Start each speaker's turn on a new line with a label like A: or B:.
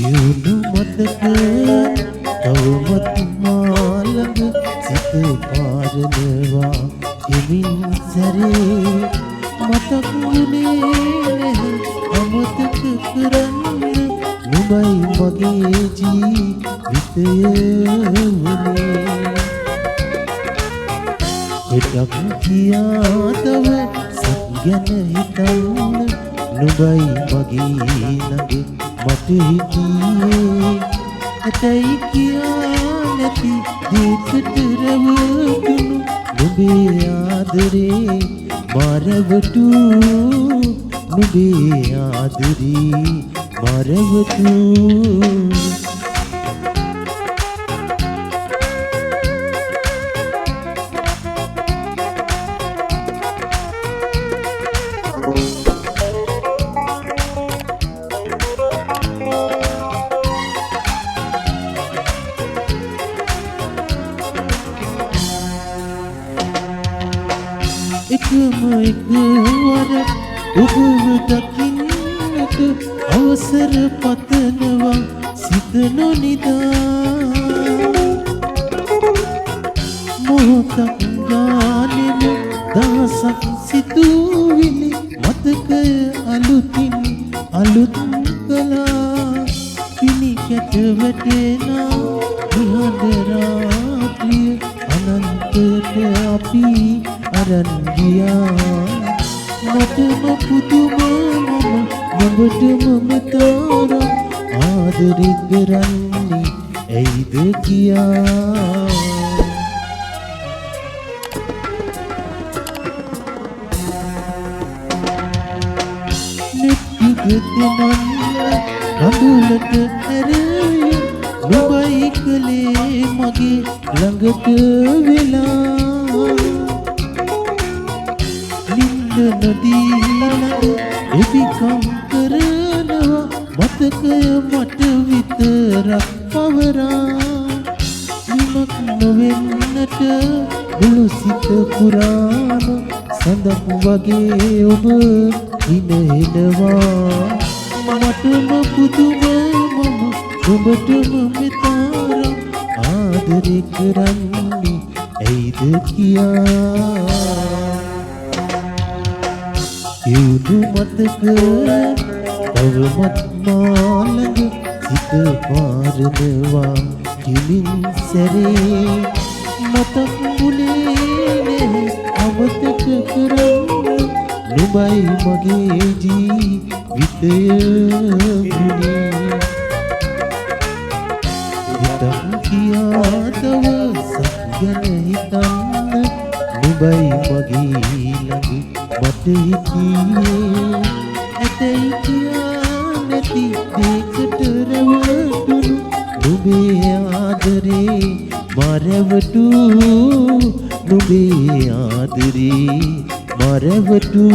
A: යුණු මතක තවමත් මා ළඟ සිත පාරනවා හිමින් සැරේ මතක් වුණේ නැහැ අමතක කරන්න නුඹයි මගේ ජීවිතය වුණේ හිතක් කියා තව සත් ගැන හිතන්න නුඹයි මගේ ළඟ මට හිටියේ ඇතයි කියා නැති දෙකට රැවටුණු නුඹේ ආදරේ මරවටු නුඹේ ආදරේ මරවටු එකම එකවර ඔබව දකින්නට අවසර පතනවා සිත නොනිදා මොහොතක් ගානෙම දහසක් සිතුවිලි මතකය අලුතින් අලුත් කළා පිනිකැට වැටෙනා නිහඬ රාත්‍රිය අනන්තයට අපි අරන් ගියා මටම පුදුම නුඹටම තරම් ආදරේ කරන්නේ ඇයිද කියා නෙත්තිගෙදමන්න කඳුලට ඇරේ නුඹයි කලේ මගේ ළඟට වෙලා නදීලඟ එබිකම් කරනවා මතකය මට විතරක් පවරා නිමක් නොවෙන්නට මුළු සිත පුරාම සඳක් වගේ ඔබ හිනහෙනවා මටම පුදුම මම ඔබටම මෙතරම් ආදරේ කරන්නේ ඇයිද කියා යුණු මතක තවමත් මා ළඟ සිත පාරනවා හිමින් සැරේ මතක් වුණේ නැහැ අමතක කරන්න නුඹයි මගේ ජීවිතය වුණේ හිතක් කියා තව සත් ගැන හිතන්න නුඹයි මගේ ළඟ මට හිටියේ ඇතයි කියා නැති දෙකට රැවටුණු නුඹේ ආදරේ මරවටු නුඹේ ආදරේ මරවටු